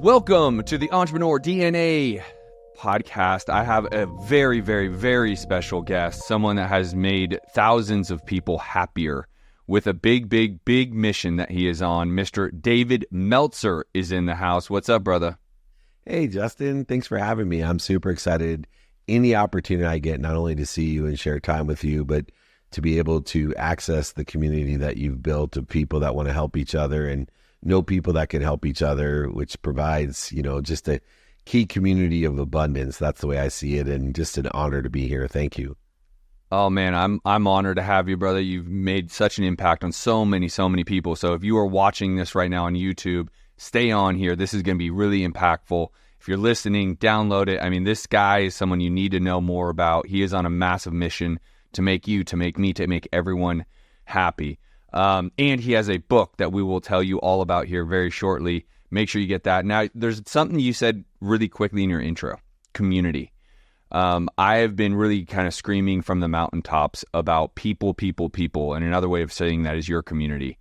Welcome to the Entrepreneur DNA podcast. I have a very, very, very special guest, someone that has made thousands of people happier with a big, big, big mission that he is on. Mr. David Meltzer is in the house. What's up, brother? Hey, Justin. Thanks for having me. I'm super excited. Any opportunity I get, not only to see you and share time with you, but to be able to access the community that you've built of people that want to help each other and know people that can help each other, which provides, just a key community of abundance. That's the way I see it, and just an honor to be here. Thank you. Oh man, I'm honored to have you, brother. You've made such an impact on so many people. So if you are watching this right now on YouTube, stay on here. This is going to be really impactful. If you're listening, download it. I mean, this guy is someone you need to know more about. He is on a massive mission to make you, to make me, to make everyone happy. And he has a book that we will tell you all about here very shortly. Make sure you get that. Now, there's something you said really quickly in your intro, community. I have been really kind of screaming from the mountaintops about people, and another way of saying that is your community.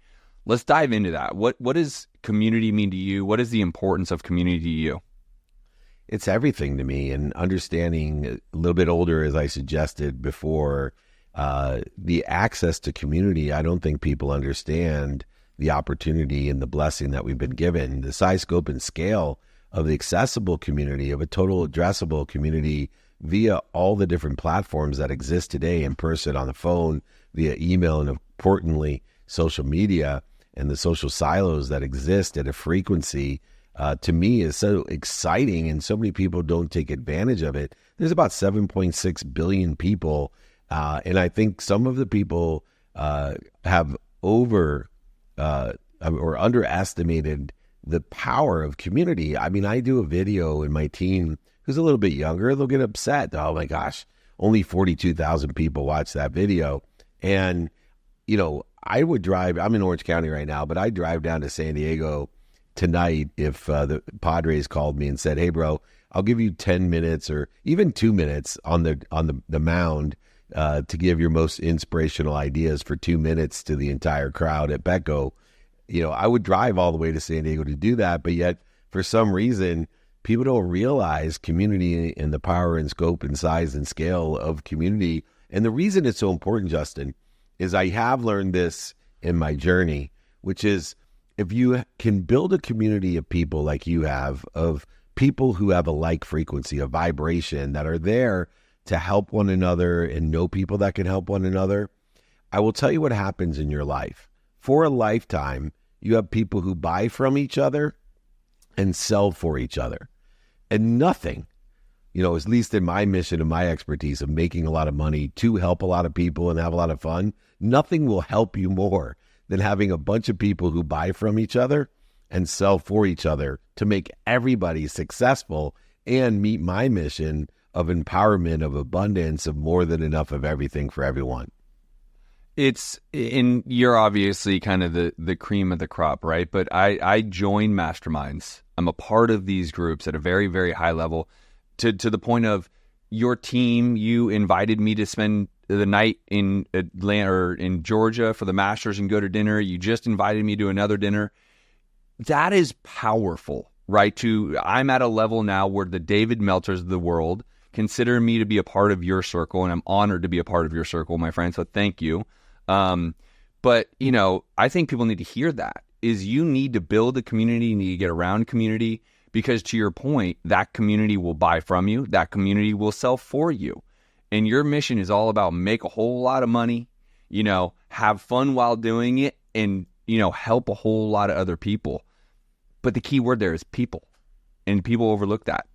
Let's dive into that. What does community mean to you? What is the importance of community to you? It's everything to me, and understanding a little bit older, as I suggested before, the access to community. I don't think people understand the opportunity and the blessing that we've been given, the size, scope, and scale of the accessible community, of a total addressable community via all the different platforms that exist today, in person, on the phone, via email, and importantly, social media, and the social silos that exist at a frequency, to me, is so exciting, and so many people don't take advantage of it. There's about 7.6 billion people, and I think some of the people have or underestimated the power of community. I mean, I do a video, and my team, who's a little bit younger, they'll get upset. Oh my gosh, only 42,000 people watch that video. And, I would drive, I'm in Orange County right now, but I'd drive down to San Diego tonight if the Padres called me and said, hey bro, I'll give you 10 minutes or even 2 minutes on the mound to give your most inspirational ideas for 2 minutes to the entire crowd at Petco. I would drive all the way to San Diego to do that, but yet for some reason, people don't realize community and the power and scope and size and scale of community. And the reason it's so important, Justin, is I have learned this in my journey, which is if you can build a community of people like you have, of people who have a like frequency, a vibration, that are there to help one another and know people that can help one another, I will tell you what happens in your life. For a lifetime, you have people who buy from each other and sell for each other. And nothing, at least in my mission and my expertise of making a lot of money to help a lot of people and have a lot of fun, nothing will help you more than having a bunch of people who buy from each other and sell for each other to make everybody successful and meet my mission of empowerment, of abundance, of more than enough of everything for everyone. You're obviously kind of the cream of the crop, right? But I join masterminds. I'm a part of these groups at a very, very high level to the point of your team. You invited me to spend the night in Atlanta or in Georgia for the Masters and go to dinner. You just invited me to another dinner. That is powerful, right? I'm at a level now where the David Meltzers of the world consider me to be a part of your circle, and I'm honored to be a part of your circle, my friend. So thank you. But I think people need to hear that. Is you need to build a community, you need to get around community, because to your point, that community will buy from you, that community will sell for you. And your mission is all about make a whole lot of money, have fun while doing it, and, help a whole lot of other people. But the key word there is people, and people overlook that.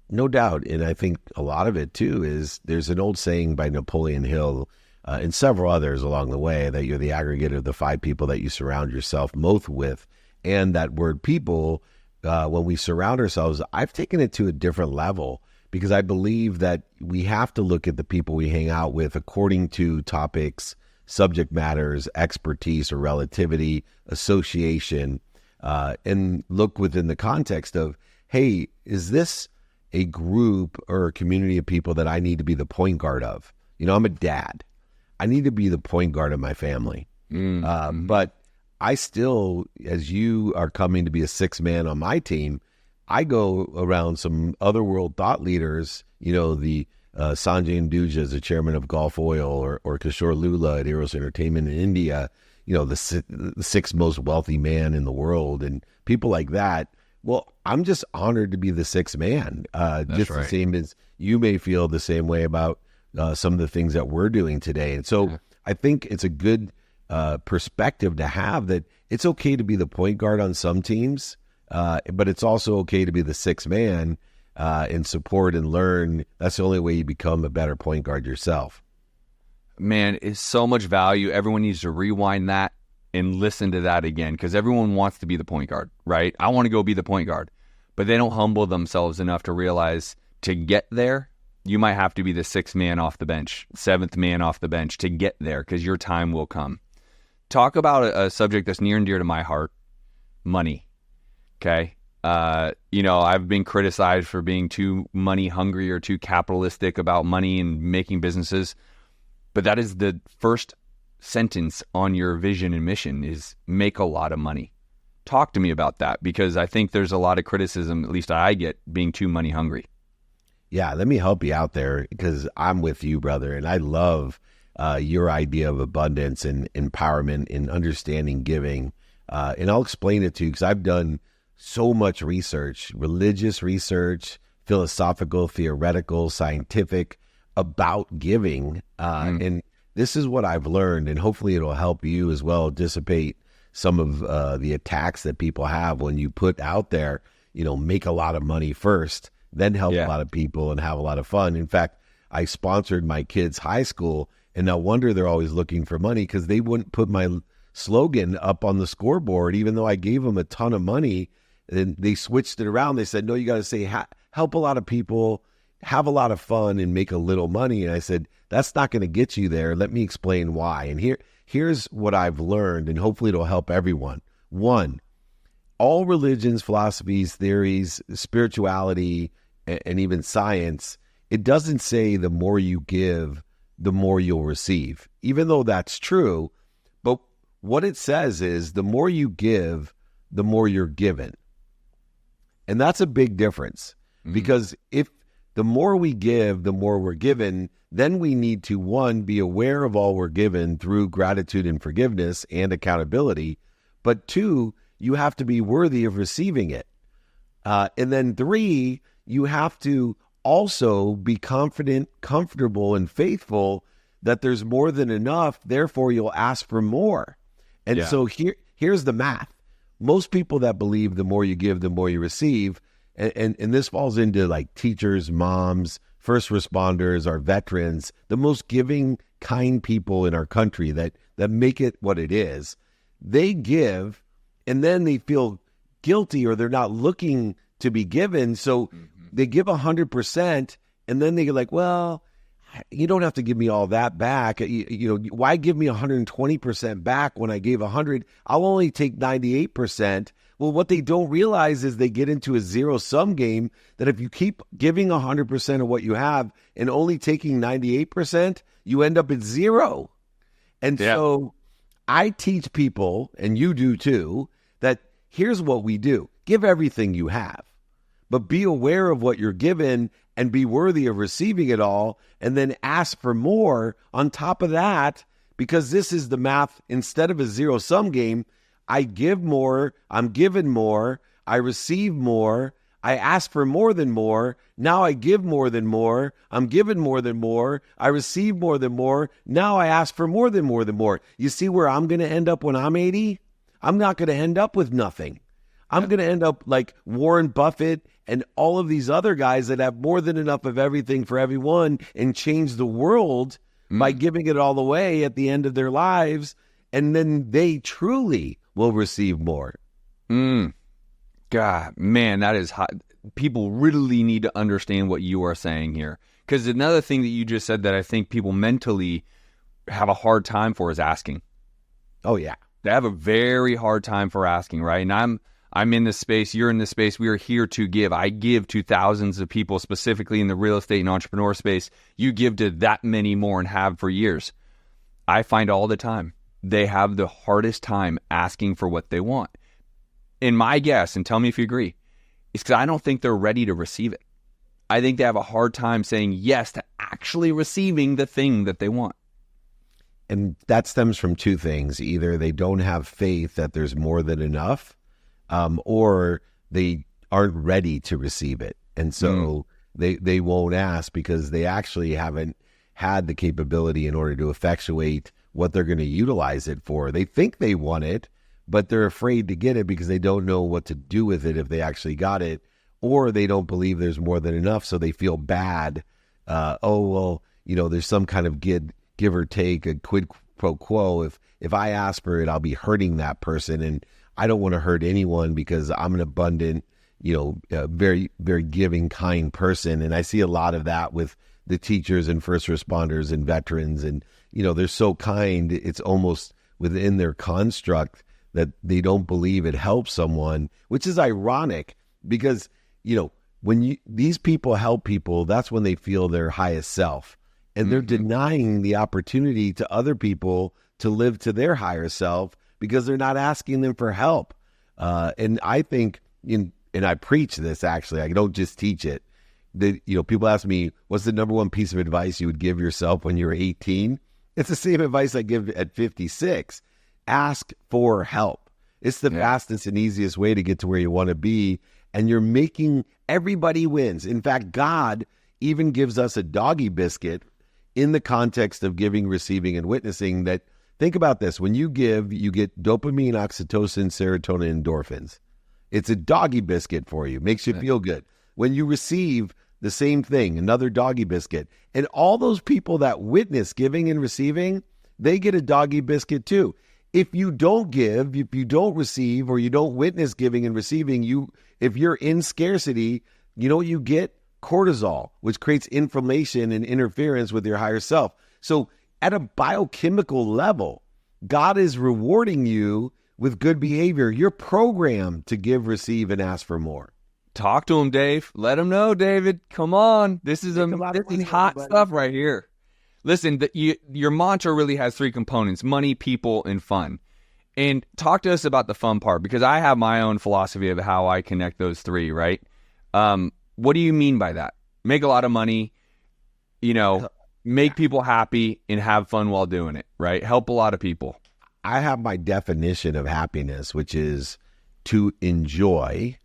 No doubt. And I think a lot of it too is there's an old saying by Napoleon Hill and several others along the way, that you're the aggregate of the 5 people that you surround yourself most with. And that word people, when we surround ourselves, I've taken it to a different level, because I believe that we have to look at the people we hang out with according to topics, subject matters, expertise or relativity, association, and look within the context of, hey, is this a group or a community of people that I need to be the point guard of? I'm a dad. I need to be the point guard of my family. But I still, as you are coming to be a sixth man on my team, I go around some other world thought leaders, the Sanjay Nduja is the chairman of Gulf Oil, or Kishore Lula at Eros Entertainment in India, the sixth most wealthy man in the world, and people like that. Well, I'm just honored to be the sixth man. Just right. The same as you may feel the same way about some of the things that we're doing today. And so I think it's a good perspective to have, that it's okay to be the point guard on some teams, but it's also okay to be the sixth man and support and learn. That's the only way you become a better point guard yourself. Man, it's so much value. Everyone needs to rewind that and listen to that again, because everyone wants to be the point guard, right? I want to go be the point guard, but they don't humble themselves enough to realize to get there, you might have to be the sixth man off the bench, seventh man off the bench to get there, because your time will come. Talk about a subject that's near and dear to my heart, money. Okay. I've been criticized for being too money hungry or too capitalistic about money and making businesses, but that is the first sentence on your vision and mission, is make a lot of money. Talk to me about that, because I think there's a lot of criticism, at least I get, being too money hungry. Yeah, let me help you out there, because I'm with you, brother, and I love your idea of abundance and empowerment and understanding giving. And I'll explain it to you, because I've done so much research, religious research, philosophical, theoretical, scientific, about giving. And this is what I've learned, and hopefully it'll help you as well dissipate some of the attacks that people have when you put out there, make a lot of money first, then help a lot of people and have a lot of fun. In fact, I sponsored my kids' high school, and no wonder they're always looking for money, because they wouldn't put my slogan up on the scoreboard, even though I gave them a ton of money. And they switched it around. They said, no, you got to say, help a lot of people, have a lot of fun, and make a little money. And I said, that's not going to get you there. Let me explain why. And here's what I've learned, and hopefully it'll help everyone. One, all religions, philosophies, theories, spirituality, and even science, it doesn't say the more you give, the more you'll receive, even though that's true. But what it says is the more you give, the more you're given. And that's a big difference, because if the more we give, the more we're given, then we need to, one, be aware of all we're given through gratitude and forgiveness and accountability. But two, you have to be worthy of receiving it. And then three, you have to also be confident, comfortable, and faithful that there's more than enough. Therefore, you'll ask for more. And so here's the math. Most people that believe the more you give, the more you receive, and this falls into like teachers, moms, first responders, our veterans, the most giving, kind people in our country that make it what it is. They give, and then they feel guilty, or they're not looking to be given. So they give 100%, and then they get like, well, you don't have to give me all that back. Why give me 120% back when I gave 100? I'll only take 98%. Well, what they don't realize is they get into a zero-sum game, that if you keep giving 100% of what you have and only taking 98%, you end up at zero. And so I teach people, and you do too, that here's what we do. Give everything you have, but be aware of what you're given and be worthy of receiving it all, and then ask for more on top of that, because this is the math. Instead of a zero-sum game, I give more, I'm given more, I receive more, I ask for more than more, now I give more than more, I'm given more than more, I receive more than more, now I ask for more than more. You see where I'm going to end up when I'm 80? I'm not going to end up with nothing. I'm going to end up like Warren Buffett and all of these other guys that have more than enough of everything for everyone and change the world by giving it all away at the end of their lives. And then they truly will receive more. God, man, that is hot. People really need to understand what you are saying here. Because another thing that you just said that I think people mentally have a hard time for is asking. Oh, yeah. They have a very hard time for asking, right? And I'm in this space, you're in this space, we are here to give. I give to thousands of people, specifically in the real estate and entrepreneur space. You give to that many more and have for years. I find all the time, they have the hardest time asking for what they want. And my guess, and tell me if you agree, is because I don't think they're ready to receive it. I think they have a hard time saying yes to actually receiving the thing that they want. And that stems from two things. Either they don't have faith that there's more than enough, or they aren't ready to receive it. And so they won't ask because they actually haven't had the capability in order to effectuate what they're going to utilize it for. They think they want it, but they're afraid to get it because they don't know what to do with it if they actually got it, or they don't believe there's more than enough, so they feel bad. There's some kind of give or take, a quid pro quo. If I ask for it, I'll be hurting that person, and I don't want to hurt anyone because I'm an abundant, very, very giving, kind person. And I see a lot of that with the teachers and first responders and veterans, and they're so kind, it's almost within their construct that they don't believe it helps someone, which is ironic because when these people help people, that's when they feel their highest self, and they're denying the opportunity to other people to live to their higher self because they're not asking them for help. And I think, and I preach this, actually, I don't just teach it, that people ask me, what's the number one piece of advice you would give yourself when you were 18? It's the same advice I give at 56. Ask for help. It's the fastest and easiest way to get to where you want to be. And you're making everybody wins. In fact, God even gives us a doggy biscuit in the context of giving, receiving, and witnessing. That, think about this. When you give, you get dopamine, oxytocin, serotonin, endorphins. It's a doggy biscuit for you. Makes you feel good. When you receive, the same thing, another doggy biscuit. And all those people that witness giving and receiving, they get a doggy biscuit too. If you don't give, if you don't receive, or you don't witness giving and receiving, if you're in scarcity, you know what you get? Cortisol, which creates inflammation and interference with your higher self. So at a biochemical level, God is rewarding you with good behavior. You're programmed to give, receive, and ask for more. Talk to him, Dave. Let him know, David. Come on. This is hot stuff right here. Listen, your mantra really has three components: money, people, and fun. And talk to us about the fun part, because I have my own philosophy of how I connect those three, right? What do you mean by that? Make a lot of money, make people happy and have fun while doing it, right? Help a lot of people. I have my definition of happiness, which is to enjoy.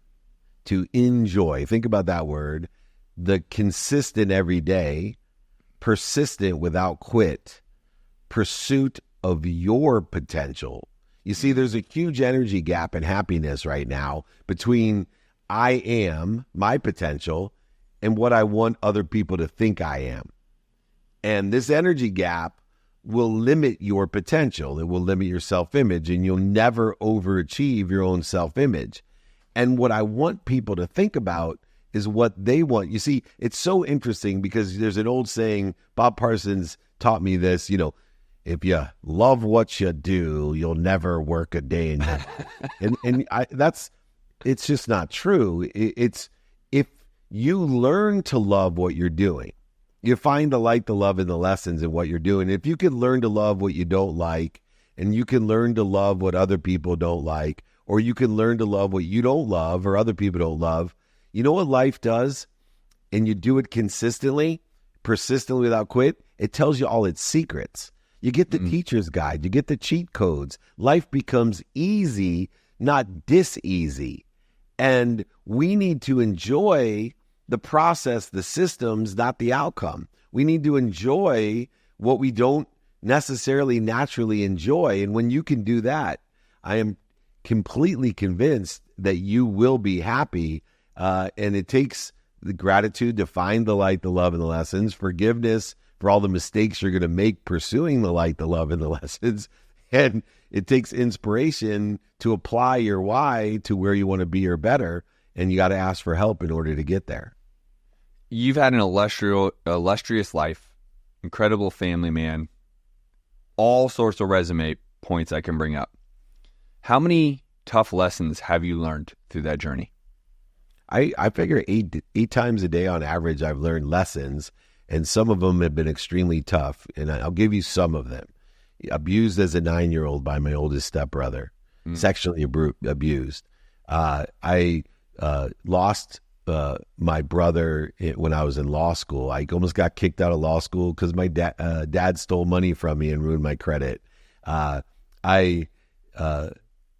Think about that word. The consistent every day, persistent without quit, pursuit of your potential. You see, there's a huge energy gap in happiness right now between I am, my potential, and what I want other people to think I am. And this energy gap will limit your potential. It will limit your self-image, and you'll never overachieve your own self-image. And what I want people to think about is what they want. You see, it's so interesting because there's an old saying, Bob Parsons taught me this, if you love what you do, you'll never work a day in your life. It's just not true. It's if you learn to love what you're doing, you find the light, the love, and the lessons in what you're doing. If you can learn to love what you don't like, and you can learn to love what other people don't like, or you can learn to love what you don't love or other people don't love, you know what life does? And you do it consistently, persistently without quit, it tells you all its secrets. You get the teacher's guide, you get the cheat codes. Life becomes easy, not dis-easy. And we need to enjoy the process, the systems, not the outcome. We need to enjoy what we don't necessarily naturally enjoy. And when you can do that, I am completely convinced that you will be happy. And it takes the gratitude to find the light, the love, and the lessons, forgiveness for all the mistakes you're going to make pursuing the light, the love, and the lessons. And it takes inspiration to apply your why to where you want to be or better. And you got to ask for help in order to get there. You've had an illustrious life, incredible family man, all sorts of resume points I can bring up. How many tough lessons have you learned through that journey? I figure eight times a day on average, I've learned lessons, and some of them have been extremely tough. And I'll give you some of them. abused as a 9-year-old by my oldest stepbrother, sexually abused. I lost my brother when I was in law school. I almost got kicked out of law school because my dad stole money from me and ruined my credit. I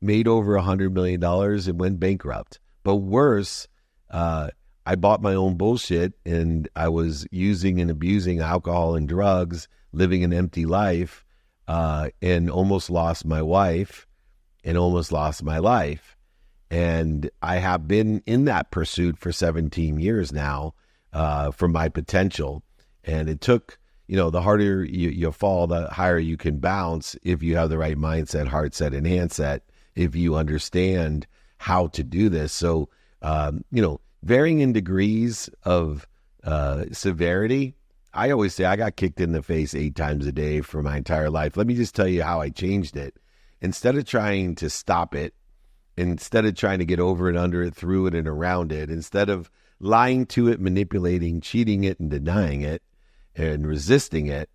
made over $100 million and went bankrupt. But worse, I bought my own bullshit, and I was using and abusing alcohol and drugs, living an empty life, and almost lost my wife and almost lost my life. And I have been in that pursuit for 17 years now, for my potential. And it took, the harder you fall, the higher you can bounce if you have the right mindset, heart set, and handset, if you understand how to do this. So, varying in degrees of severity. I always say I got kicked in the face 8 times a day for my entire life. Let me just tell you how I changed it. Instead of trying to stop it, instead of trying to get over it, under it, through it, and around it, instead of lying to it, manipulating, cheating it, and denying it, and resisting it,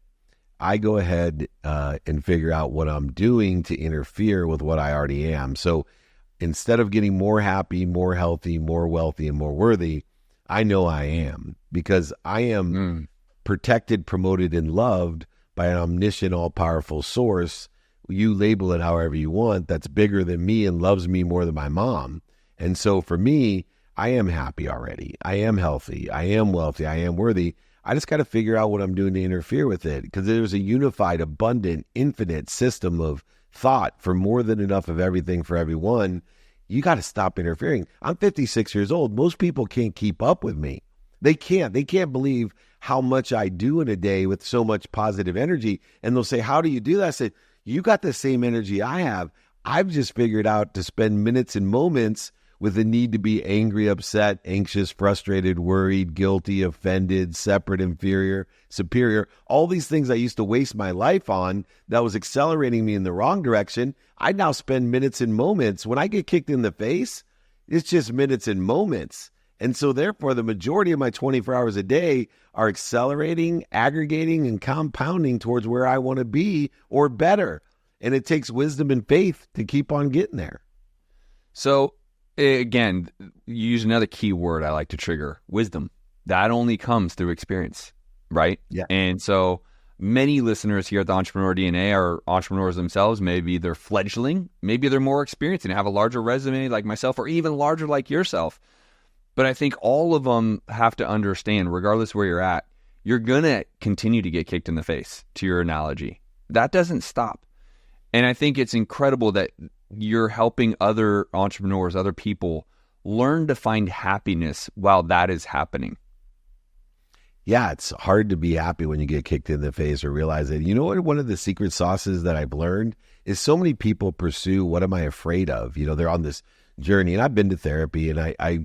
I go ahead and figure out what I'm doing to interfere with what I already am. So instead of getting more happy, more healthy, more wealthy, and more worthy, I know I am, because I am protected, promoted, and loved by an omniscient, all-powerful source. You label it however you want, that's bigger than me and loves me more than my mom. And so for me, I am happy already. I am healthy. I am wealthy. I am worthy. I just got to figure out what I'm doing to interfere with it, because there's a unified, abundant, infinite system of thought for more than enough of everything for everyone. You got to stop interfering. I'm 56 years old. Most people can't keep up with me. They can't. They can't believe how much I do in a day with so much positive energy. And they'll say, how do you do that? I said, you got the same energy I have. I've just figured out to spend minutes and moments with the need to be angry, upset, anxious, frustrated, worried, guilty, offended, separate, inferior, superior. All these things I used to waste my life on that was accelerating me in the wrong direction. I now spend minutes and moments. When I get kicked in the face, it's just minutes and moments. And so therefore, the majority of my 24 hours a day are accelerating, aggregating, and compounding towards where I want to be or better. And it takes wisdom and faith to keep on getting there. So again, you use another key word I like to trigger: wisdom. That only comes through experience, right? Yeah. And so many listeners here at the Entrepreneur DNA are entrepreneurs themselves. Maybe they're fledgling, maybe they're more experienced and have a larger resume like myself, or even larger like yourself. But I think all of them have to understand, regardless where you're at, you're going to continue to get kicked in the face, to your analogy. That doesn't stop. And I think it's incredible that you're helping other entrepreneurs, other people, learn to find happiness while that is happening. Yeah, it's hard to be happy when you get kicked in the face or realize it. You know what? One of the secret sauces that I've learned is so many people pursue, what am I afraid of? They're on this journey, and I've been to therapy, and I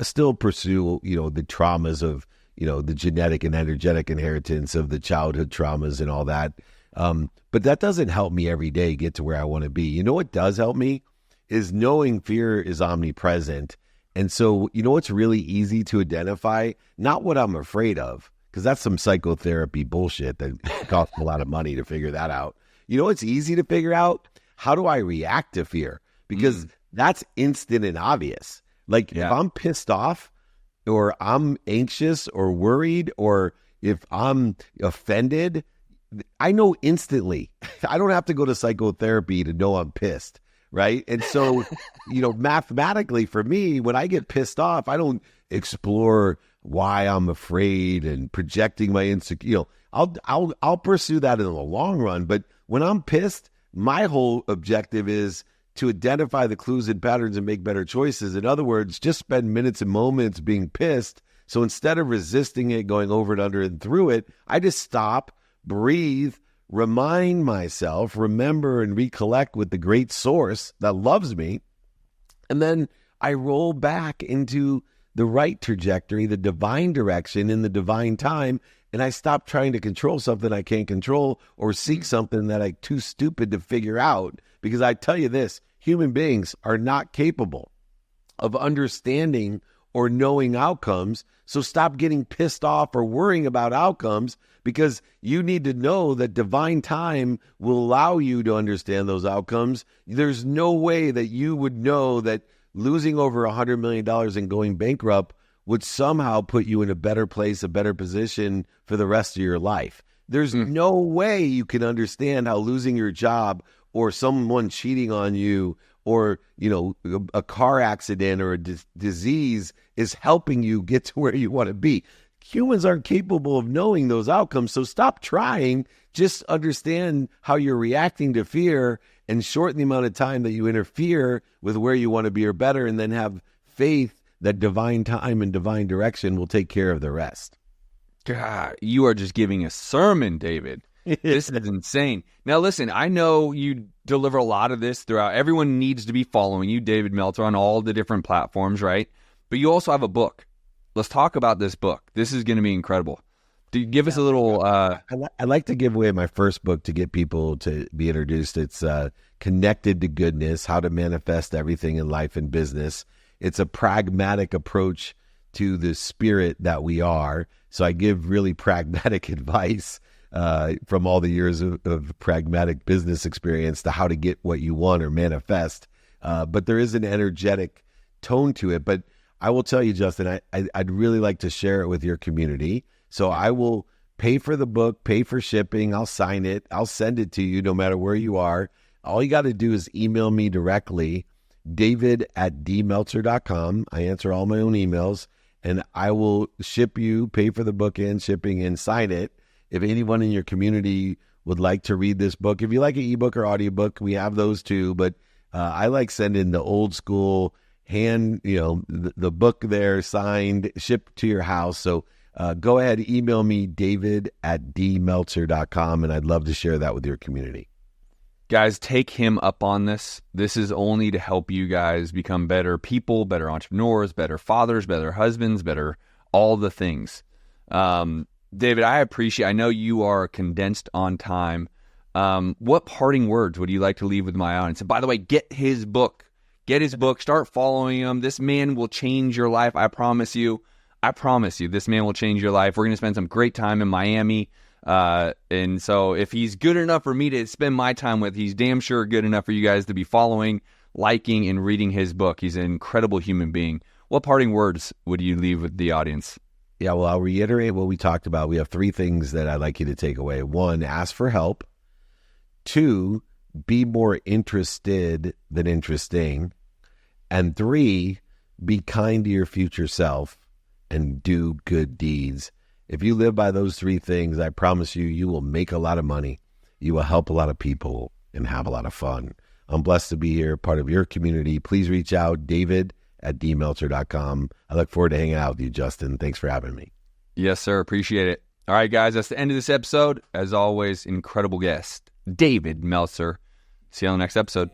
still pursue, the traumas of, the genetic and energetic inheritance of the childhood traumas and all that. But that doesn't help me every day get to where I want to be. You know what does help me is knowing fear is omnipresent. And so, what's really easy to identify? Not what I'm afraid of, because that's some psychotherapy bullshit that costs a lot of money to figure that out. It's easy to figure out? How do I react to fear? Because that's instant and obvious. Like if I'm pissed off, or I'm anxious or worried, or if I'm offended, I know instantly. I don't have to go to psychotherapy to know I'm pissed, right? And so, mathematically for me, when I get pissed off, I don't explore why I'm afraid and projecting my insecurity. I'll pursue that in the long run. But when I'm pissed, my whole objective is to identify the clues and patterns and make better choices. In other words, just spend minutes and moments being pissed. So instead of resisting it, going over it, under it, and through it, I just stop, breathe, remind myself, remember and recollect with the great source that loves me. And then I roll back into the right trajectory, the divine direction in the divine time. And I stop trying to control something I can't control, or seek something that I'm too stupid to figure out. Because I tell you this, human beings are not capable of understanding or knowing outcomes. So stop getting pissed off or worrying about outcomes, because you need to know that divine time will allow you to understand those outcomes. There's no way that you would know that losing over $100 million and going bankrupt would somehow put you in a better place, a better position for the rest of your life. There's no way you can understand how losing your job or someone cheating on you or, a car accident or a disease is helping you get to where you want to be. Humans aren't capable of knowing those outcomes, so stop trying. Just understand how you're reacting to fear and shorten the amount of time that you interfere with where you want to be or better, and then have faith that divine time and divine direction will take care of the rest. God, you are just giving a sermon, David. This is insane. Now, listen, I know you deliver a lot of this throughout. Everyone needs to be following you, David Meltzer, on all the different platforms, right? But you also have a book. Let's talk about this book. This is going to be incredible. Give us a little... I like to give away my first book to get people to be introduced. It's Connected to Goodness, How to Manifest Everything in Life and Business. It's a pragmatic approach to the spirit that we are. So I give really pragmatic advice from all the years of pragmatic business experience to how to get what you want or manifest. But there is an energetic tone to it. But I will tell you, Justin, I'd really like to share it with your community. So I will pay for the book, pay for shipping. I'll sign it. I'll send it to you no matter where you are. All you got to do is email me directly, david@dmeltzer.com. I answer all my own emails, and I will ship you, pay for the book and shipping, and sign it. If anyone in your community would like to read this book, if you like an ebook or audiobook, we have those too. But I like sending the old school hand, the book there signed, shipped to your house. So go ahead, email me, david@dmeltzer.com, and I'd love to share that with your community. Guys, take him up on this. This is only to help you guys become better people, better entrepreneurs, better fathers, better husbands, better all the things. David, I know you are condensed on time. What parting words would you like to leave with my audience? And by the way, get his book. Start following him. This man will change your life. I promise you, this man will change your life. We're going to spend some great time in Miami. And so if he's good enough for me to spend my time with, he's damn sure good enough for you guys to be following, liking, and reading his book. He's an incredible human being. What parting words would you leave with the audience? Yeah, well, I'll reiterate what we talked about. We have 3 things that I'd like you to take away. 1, ask for help. 2, be more interested than interesting. And 3, be kind to your future self and do good deeds. If you live by those 3 things, I promise you, you will make a lot of money. You will help a lot of people and have a lot of fun. I'm blessed to be here, part of your community. Please reach out, david@dmeltzer.com. I look forward to hanging out with you, Justin. Thanks for having me. Yes, sir. Appreciate it. All right, guys, that's the end of this episode. As always, incredible guest, David Meltzer. See you on the next episode.